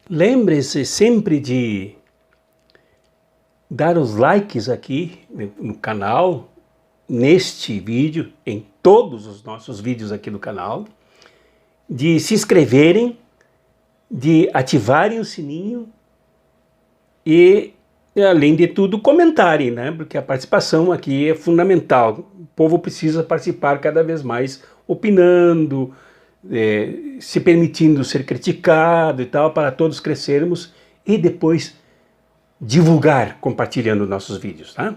Lembre-se sempre de dar os likes aqui no canal, neste vídeo, em todos os nossos vídeos aqui do canal, de se inscreverem, de ativarem o sininho e, além de tudo, comentarem, né? Porque a participação aqui é fundamental. O povo precisa participar cada vez mais, opinando, se permitindo ser criticado e tal, para todos crescermos e depois divulgar, compartilhando nossos vídeos, tá?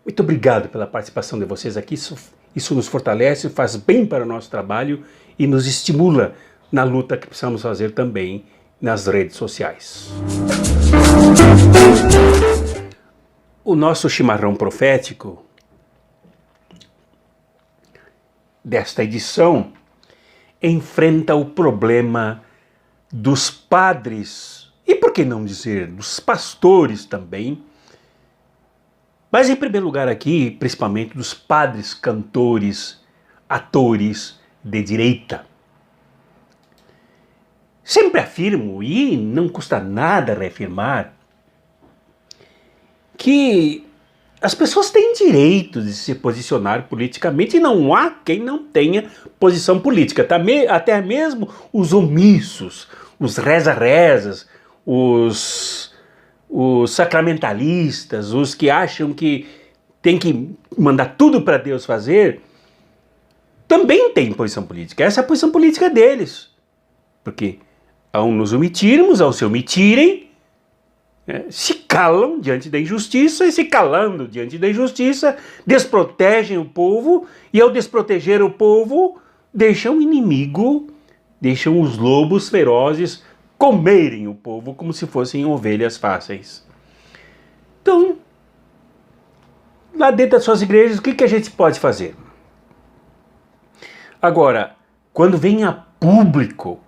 Muito obrigado pela participação de vocês aqui, isso nos fortalece, faz bem para o nosso trabalho e nos estimula na luta que precisamos fazer também nas redes sociais. O nosso chimarrão profético desta edição enfrenta o problema dos padres, e por que não dizer dos pastores também, mas em primeiro lugar aqui, principalmente dos padres, cantores, atores de direita. Sempre afirmo, e não custa nada reafirmar, que as pessoas têm direito de se posicionar politicamente e não há quem não tenha posição política. Até mesmo os omissos, os reza-rezas, os sacramentalistas, os que acham que tem que mandar tudo para Deus fazer, também têm posição política. Essa é a posição política deles. Porque ao nos omitirmos, ao se omitirem, se calam diante da injustiça e se calando diante da injustiça, desprotegem o povo e ao desproteger o povo, deixam o inimigo, deixam os lobos ferozes comerem o povo como se fossem ovelhas fáceis. Então, lá dentro das suas igrejas, o que a gente pode fazer? Agora, quando vem a público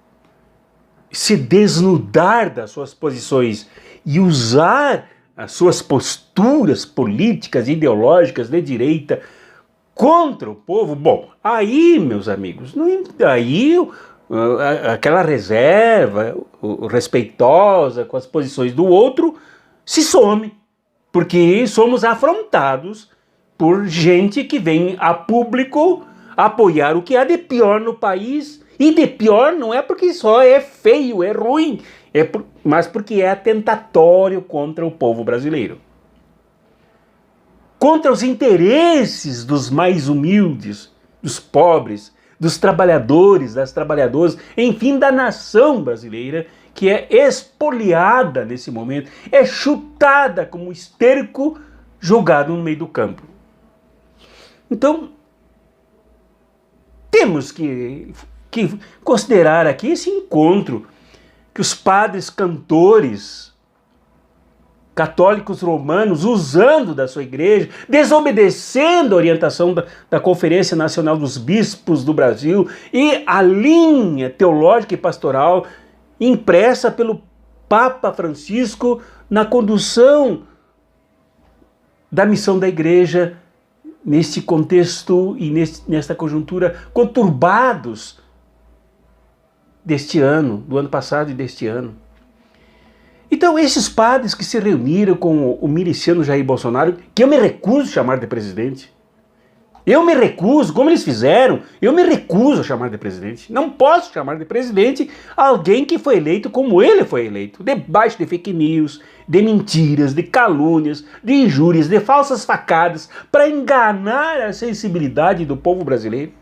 se desnudar das suas posições e usar as suas posturas políticas, ideológicas de direita contra o povo, bom, aí, meus amigos, aí aquela reserva respeitosa com as posições do outro se some, porque somos afrontados por gente que vem a público apoiar o que há de pior no país. E de pior não é porque só é feio, é ruim, mas porque é atentatório contra o povo brasileiro. Contra os interesses dos mais humildes, dos pobres, dos trabalhadores, das trabalhadoras, enfim, da nação brasileira, que é espoliada nesse momento, é chutada como esterco jogado no meio do campo. Então, temos que considerar aqui esse encontro que os padres cantores católicos romanos, usando da sua igreja, desobedecendo a orientação da Conferência Nacional dos Bispos do Brasil e a linha teológica e pastoral impressa pelo Papa Francisco na condução da missão da igreja neste contexto e nesta conjuntura conturbados deste ano, do ano passado e deste ano. Então esses padres que se reuniram com o miliciano Jair Bolsonaro, que eu me recuso a chamar de presidente, eu me recuso, como eles fizeram, eu me recuso a chamar de presidente. Não posso chamar de presidente alguém que foi eleito como ele foi eleito, debaixo de fake news, de mentiras, de calúnias, de injúrias, de falsas facadas, para enganar a sensibilidade do povo brasileiro.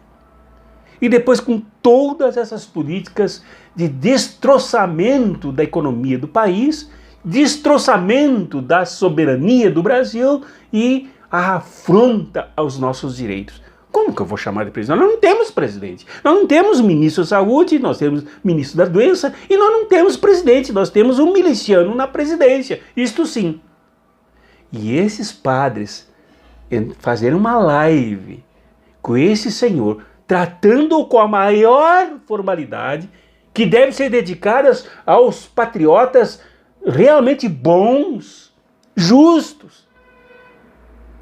E depois com todas essas políticas de destroçamento da economia do país, destroçamento da soberania do Brasil e a afronta aos nossos direitos. Como que eu vou chamar de presidente? Nós não temos presidente. Nós não temos ministro da saúde, nós temos ministro da doença e nós não temos presidente. Nós temos um miliciano na presidência. Isto sim. E esses padres fazerem uma live com esse senhor, tratando-o com a maior formalidade, que deve ser dedicada aos patriotas realmente bons, justos,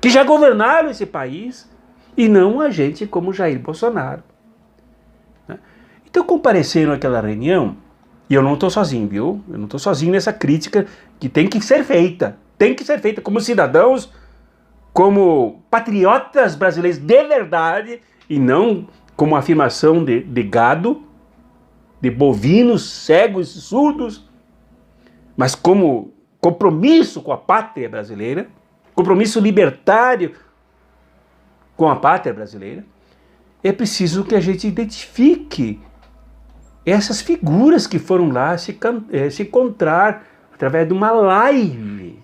que já governaram esse país, e não a gente como Jair Bolsonaro. Então compareceram àquela reunião E eu não estou sozinho, viu? Eu não estou sozinho nessa crítica que tem que ser feita. Tem que ser feita como cidadãos, como patriotas brasileiros de verdade, e não como afirmação de gado, de bovinos cegos e surdos, mas como compromisso com a pátria brasileira, compromisso libertário com a pátria brasileira. É preciso que a gente identifique essas figuras que foram lá se encontrar através de uma live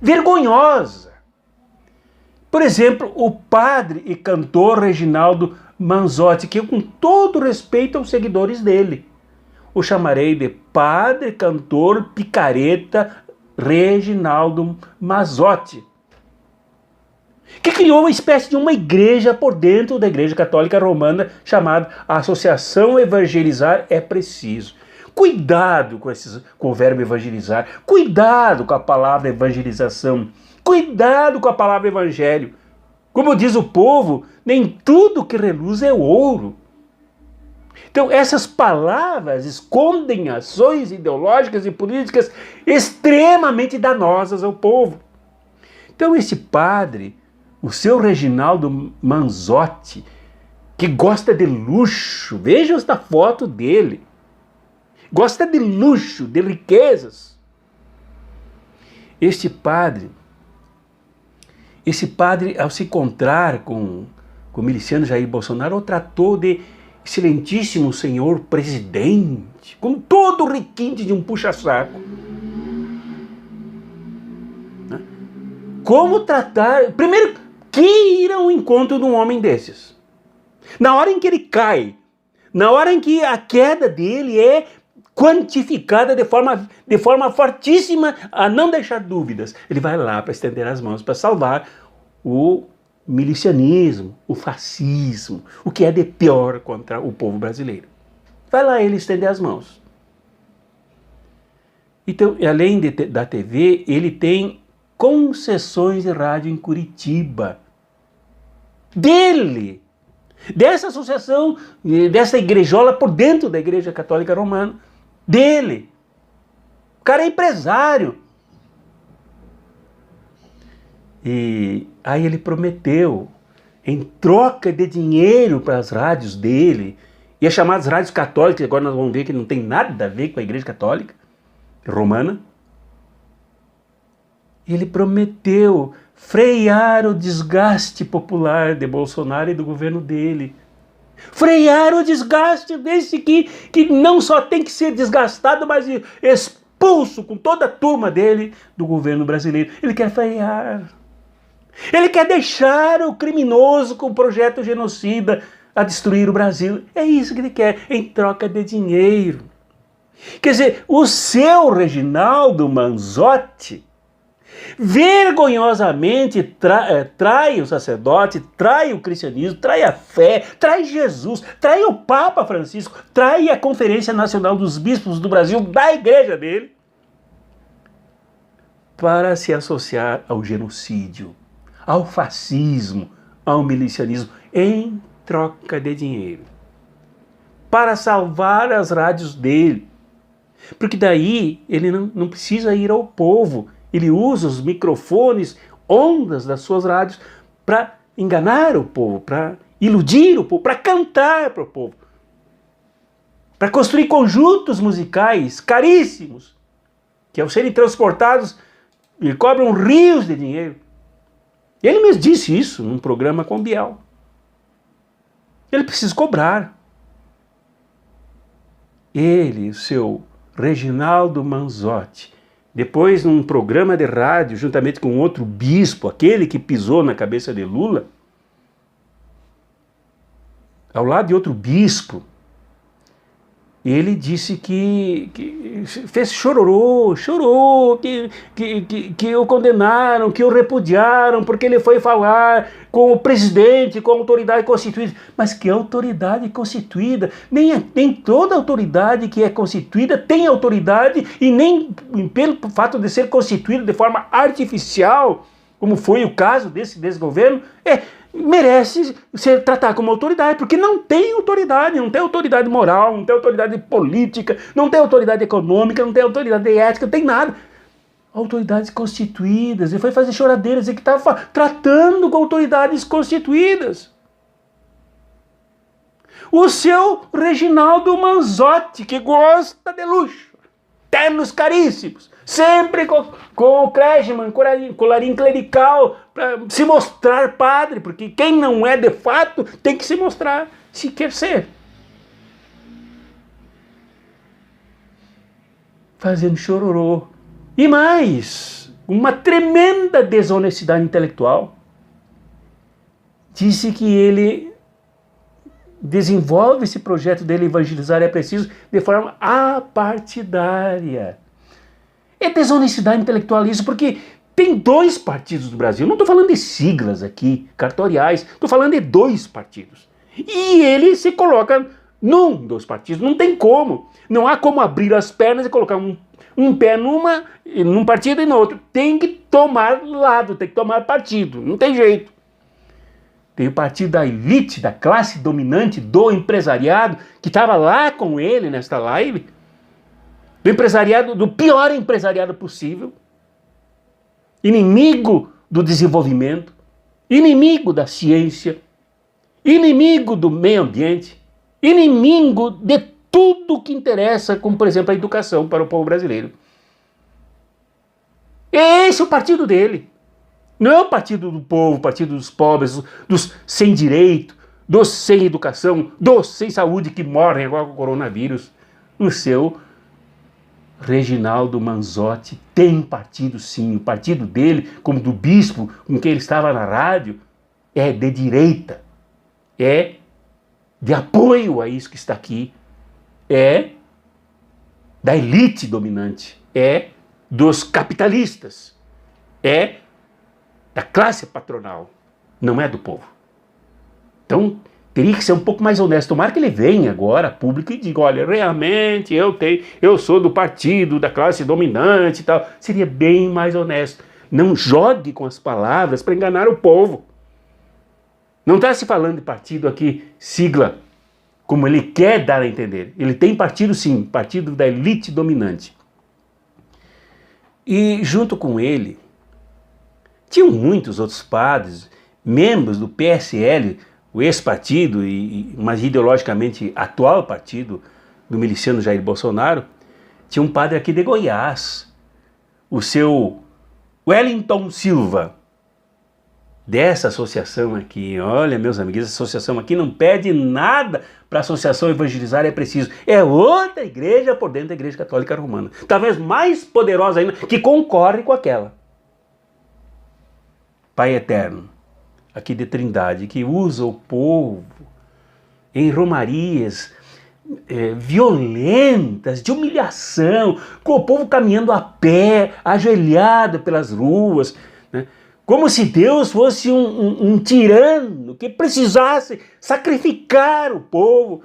vergonhosa. Por exemplo, o padre e cantor Reginaldo Manzotti, que eu, com todo respeito aos seguidores dele, o chamarei de padre, cantor, picareta Reginaldo Manzotti, que criou uma espécie de uma igreja por dentro da Igreja Católica Romana, chamada Associação Evangelizar é Preciso. Cuidado com o verbo evangelizar, cuidado com a palavra evangelização, cuidado com a palavra evangelho. Como diz o povo, nem tudo que reluz é ouro. Então essas palavras escondem ações ideológicas e políticas extremamente danosas ao povo. Então esse padre, o seu Reginaldo Manzotti, que gosta de luxo, veja esta foto dele, gosta de luxo, de riquezas. Esse padre, ao se encontrar com o miliciano Jair Bolsonaro, o tratou de excelentíssimo senhor presidente, com todo o requinte de um puxa-saco. Como tratar... Primeiro, que ir ao encontro de um homem desses? Na hora em que ele cai, na hora em que a queda dele é quantificada de forma fortíssima, a não deixar dúvidas, ele vai lá para estender as mãos, para salvar o milicianismo, o fascismo, o que é de pior contra o povo brasileiro. Vai lá ele estender as mãos. Então, além da TV, ele tem concessões de rádio em Curitiba. Dele! Dessa associação, dessa igrejola por dentro da Igreja Católica Romana. Dele! O cara é empresário. E aí ele prometeu, em troca de dinheiro para as rádios dele, e as chamadas rádios católicas, agora nós vamos ver que não tem nada a ver com a Igreja Católica Romana, ele prometeu frear o desgaste popular de Bolsonaro e do governo dele. Frear o desgaste desse que não só tem que ser desgastado, mas expulso com toda a turma dele do governo brasileiro. Ele quer frear. Ele quer deixar o criminoso com o projeto genocida a destruir o Brasil. É isso que ele quer, em troca de dinheiro. Quer dizer, o seu Reginaldo Manzotti vergonhosamente trai o sacerdote, trai o cristianismo, trai a fé, trai Jesus, trai o Papa Francisco, trai a Conferência Nacional dos Bispos do Brasil, da igreja dele, para se associar ao genocídio, ao fascismo, ao milicianismo, em troca de dinheiro, para salvar as rádios dele. Porque daí ele não precisa ir ao povo. Ele usa os microfones, ondas das suas rádios para enganar o povo, para iludir o povo, para cantar para o povo, para construir conjuntos musicais caríssimos, que ao serem transportados lhe cobram rios de dinheiro. Ele mesmo disse isso num programa com Bial. Ele precisa cobrar. Ele, o seu Reginaldo Manzotti, depois num programa de rádio, juntamente com outro bispo, aquele que pisou na cabeça de Lula, ao lado de outro bispo, ele disse que fez chorou, que o condenaram, que o repudiaram, porque ele foi falar com o presidente, com a autoridade constituída. Mas que autoridade constituída? Nem toda autoridade que é constituída tem autoridade, e nem pelo fato de ser constituída de forma artificial, como foi o caso desse desgoverno, merece ser tratado como autoridade, porque não tem autoridade moral, não tem autoridade política, não tem autoridade econômica, não tem autoridade ética, não tem nada. Autoridades constituídas, ele foi fazer choradeiras, dizer que estava tratando com autoridades constituídas. O seu Reginaldo Manzotti, que gosta de luxo, ternos caríssimos, sempre com o Kretschmann, colarinho clerical, para se mostrar padre, porque quem não é de fato tem que se mostrar se quer ser. Fazendo chororô. E mais, uma tremenda desonestidade intelectual. Disse que ele desenvolve esse projeto dele evangelizar é preciso de forma apartidária. É desonestidade intelectual isso, porque tem 2 partidos do Brasil. Não estou falando de siglas aqui, cartoriais. Estou falando de 2 partidos. E ele se coloca num dos partidos. Não tem como. Não há como abrir as pernas e colocar um pé num partido e no outro. Tem que tomar lado, tem que tomar partido. Não tem jeito. Tem o partido da elite, da classe dominante, do empresariado, que estava lá com ele nesta live. Do empresariado, do pior empresariado possível. Inimigo do desenvolvimento. Inimigo da ciência. Inimigo do meio ambiente. Inimigo de tudo que interessa, como por exemplo a educação para o povo brasileiro. Esse é o partido dele. Não é o partido do povo, o partido dos pobres, dos sem direito, dos sem educação, dos sem saúde que morrem agora com o coronavírus. O seu Reginaldo Manzotti tem partido sim. O partido dele, como do bispo com quem ele estava na rádio, é de direita. É de apoio a isso que está aqui. É da elite dominante. É dos capitalistas. É da classe patronal, não é do povo. Então, teria que ser um pouco mais honesto. Tomara que ele venha agora a público e diga, olha, realmente eu sou do partido, da classe dominante e tal. Seria bem mais honesto. Não jogue com as palavras para enganar o povo. Não está se falando de partido aqui, sigla, como ele quer dar a entender. Ele tem partido sim, partido da elite dominante. E junto com ele, tinham muitos outros padres, membros do PSL, o ex-partido, mas ideologicamente atual partido do miliciano Jair Bolsonaro. Tinha um padre aqui de Goiás, o seu Wellington Silva, dessa associação aqui. Olha, meus amigos, essa associação aqui não pede nada para a associação evangelizar é preciso. É outra igreja por dentro da Igreja Católica Romana. Talvez mais poderosa ainda, que concorre com aquela. Pai Eterno, aqui de Trindade, que usa o povo em romarias violentas, de humilhação, com o povo caminhando a pé, ajoelhado pelas ruas, né? Como se Deus fosse um tirano que precisasse sacrificar o povo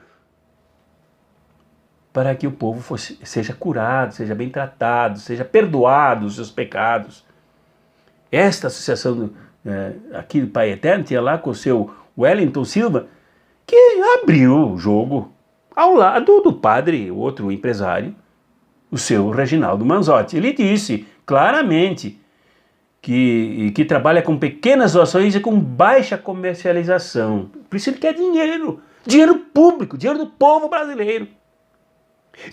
para que o povo seja curado, seja bem tratado, seja perdoado os seus pecados. Esta associação aqui do Pai Eterno tinha lá com o seu Wellington Silva, que abriu o jogo ao lado do padre, outro empresário, o seu Reginaldo Manzotti. Ele disse claramente que trabalha com pequenas doações e com baixa comercialização. Por isso ele quer dinheiro público, dinheiro do povo brasileiro.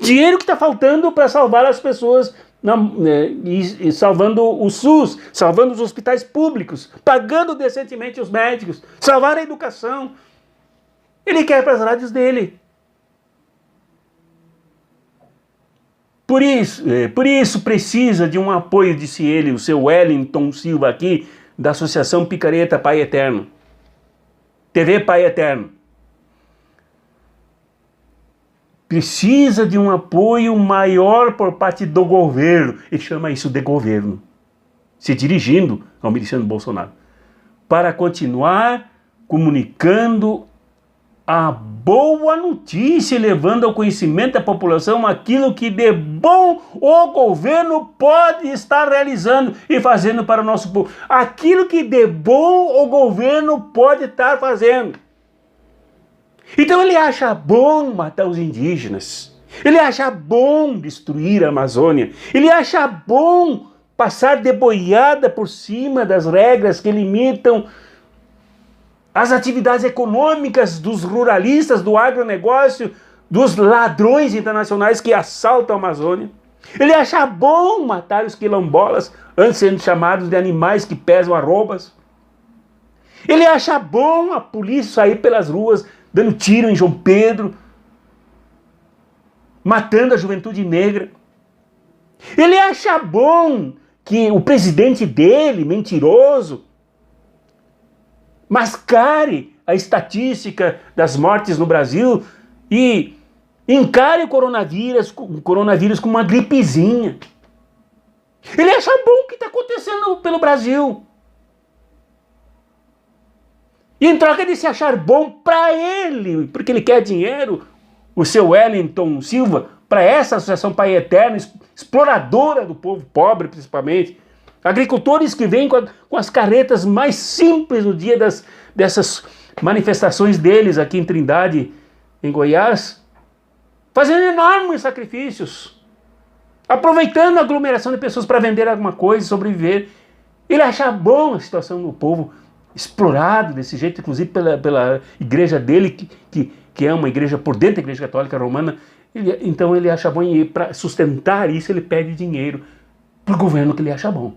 Dinheiro que está faltando para salvar as pessoas, e salvando o SUS, salvando os hospitais públicos, pagando decentemente os médicos, salvar a educação. Ele quer para as rádios dele. Por isso precisa de um apoio, disse ele, o seu Wellington Silva aqui, da Associação Picareta Pai Eterno. TV Pai Eterno. Precisa de um apoio maior por parte do governo. Ele chama isso de governo. Se dirigindo ao miliciano Bolsonaro. Para continuar comunicando a boa notícia, levando ao conhecimento da população aquilo que de bom o governo pode estar realizando e fazendo para o nosso povo. Aquilo que de bom o governo pode estar fazendo. Então ele acha bom matar os indígenas. Ele acha bom destruir a Amazônia. Ele acha bom passar de boiada por cima das regras que limitam as atividades econômicas dos ruralistas, do agronegócio, dos ladrões internacionais que assaltam a Amazônia. Ele acha bom matar os quilombolas, antes sendo chamados de animais que pesam arrobas. Ele acha bom a polícia sair pelas ruas dando tiro em João Pedro, matando a juventude negra. Ele acha bom que o presidente dele, mentiroso, mascare a estatística das mortes no Brasil e encare o coronavírus como uma gripezinha. Ele acha bom o que está acontecendo pelo Brasil. E em troca de se achar bom para ele, porque ele quer dinheiro, o seu Wellington Silva, para essa associação Pai Eterno, exploradora do povo pobre principalmente, agricultores que vêm com as carretas mais simples no dia dessas manifestações deles aqui em Trindade, em Goiás, fazendo enormes sacrifícios, aproveitando a aglomeração de pessoas para vender alguma coisa e sobreviver. Ele acha bom a situação do povo explorado desse jeito, inclusive pela igreja dele, que é uma igreja por dentro da Igreja Católica Romana. Então ele acha bom, e para sustentar isso ele pede dinheiro para o governo que ele acha bom.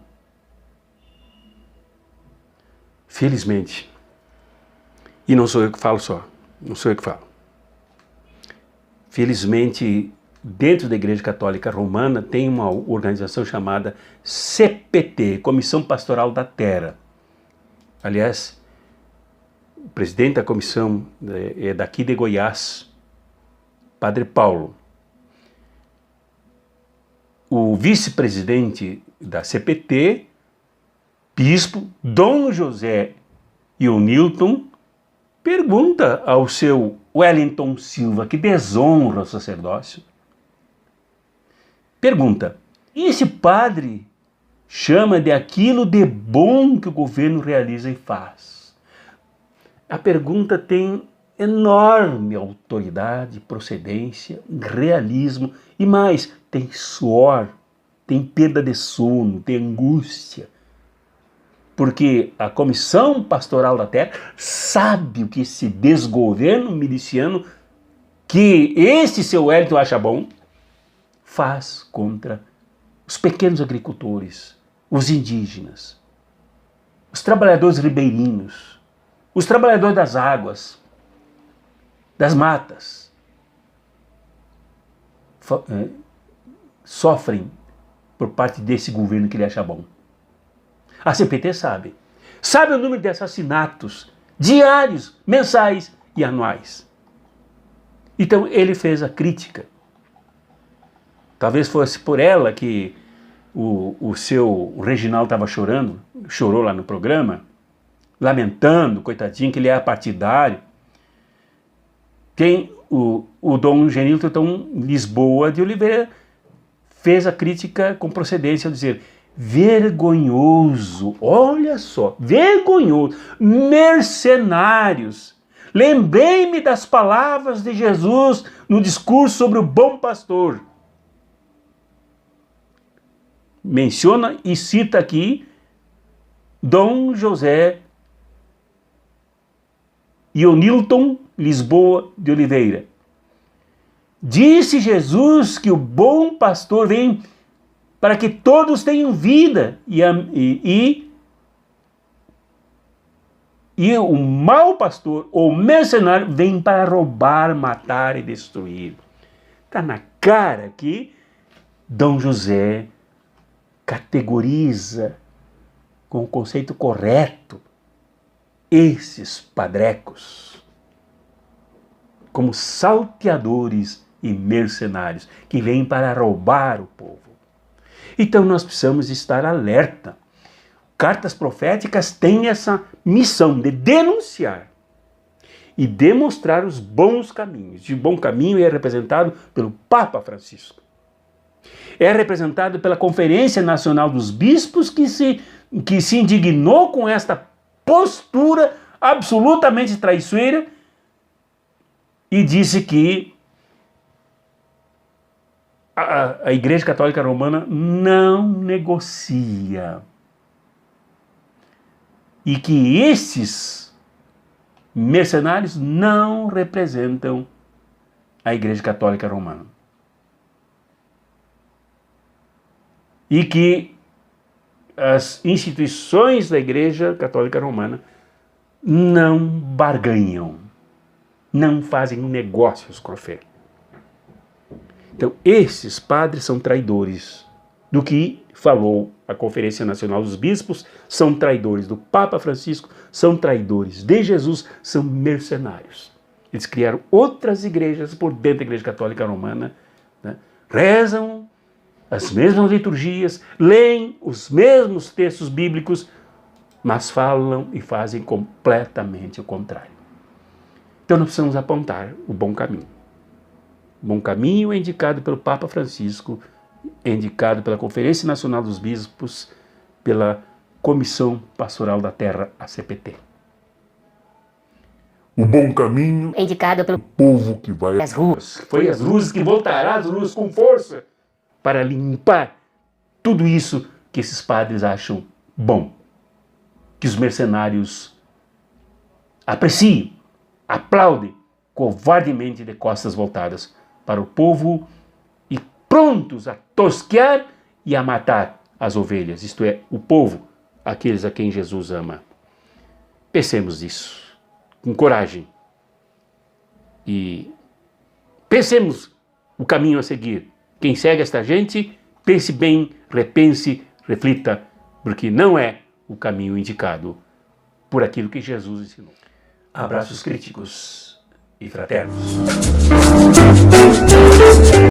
Felizmente, e não sou eu que falo só, não sou eu que falo. Felizmente, dentro da Igreja Católica Romana tem uma organização chamada CPT, Comissão Pastoral da Terra. Aliás, o presidente da comissão é daqui de Goiás, Padre Paulo. O vice-presidente da CPT, bispo Dom José Ionilton, pergunta ao seu Wellington Silva, que desonra o sacerdócio, pergunta: e esse padre chama de aquilo de bom que o governo realiza e faz? A pergunta tem enorme autoridade, procedência, realismo e mais, tem suor, tem perda de sono, tem angústia. Porque a Comissão Pastoral da Terra sabe o que esse desgoverno miliciano, que esse seu Wellington acha bom, faz contra os pequenos agricultores, os indígenas, os trabalhadores ribeirinhos, os trabalhadores das águas, das matas, sofrem por parte desse governo que ele acha bom. A CPT sabe o número de assassinatos diários, mensais e anuais. Então ele fez a crítica. Talvez fosse por ela que o seu Reginaldo estava chorou lá no programa, lamentando, coitadinho, que ele é partidário. O Dom Genilton Lisboa de Oliveira fez a crítica com procedência ao dizer: vergonhoso, olha só, vergonhoso, mercenários. Lembrei-me das palavras de Jesus no discurso sobre o bom pastor. Menciona e cita aqui Dom José Ionilton Lisboa de Oliveira. Disse Jesus que o bom pastor vem para que todos tenham vida e o mau pastor ou mercenário vem para roubar, matar e destruir. Está na cara que Dom José categoriza com o conceito correto esses padrecos como salteadores e mercenários que vêm para roubar o povo. Então nós precisamos estar alerta. Cartas proféticas têm essa missão de denunciar e demonstrar os bons caminhos. E o bom caminho é representado pelo Papa Francisco. É representado pela Conferência Nacional dos Bispos, que se indignou com esta postura absolutamente traiçoeira e disse que a Igreja Católica Romana não negocia. E que esses mercenários não representam a Igreja Católica Romana. E que as instituições da Igreja Católica Romana não barganham, não fazem negócios com a fé. Então, esses padres são traidores do que falou a Conferência Nacional dos Bispos, são traidores do Papa Francisco, são traidores de Jesus, são mercenários. Eles criaram outras igrejas por dentro da Igreja Católica Romana, né? Rezam as mesmas liturgias, leem os mesmos textos bíblicos, mas falam e fazem completamente o contrário. Então nós precisamos apontar o bom caminho. O bom caminho é indicado pelo Papa Francisco, é indicado pela Conferência Nacional dos Bispos, pela Comissão Pastoral da Terra, a CPT. O bom caminho é indicado pelo povo que vai às ruas. Foi às ruas que voltará às ruas com força para limpar tudo isso que esses padres acham bom, que os mercenários apreciam, aplaudem covardemente de costas voltadas para o povo e prontos a tosquear e a matar as ovelhas, isto é, o povo, aqueles a quem Jesus ama. Pensemos nisso, com coragem, e pensemos o caminho a seguir. Quem segue esta gente, pense bem, repense, reflita, porque não é o caminho indicado por aquilo que Jesus ensinou. Abraços críticos e fraternos.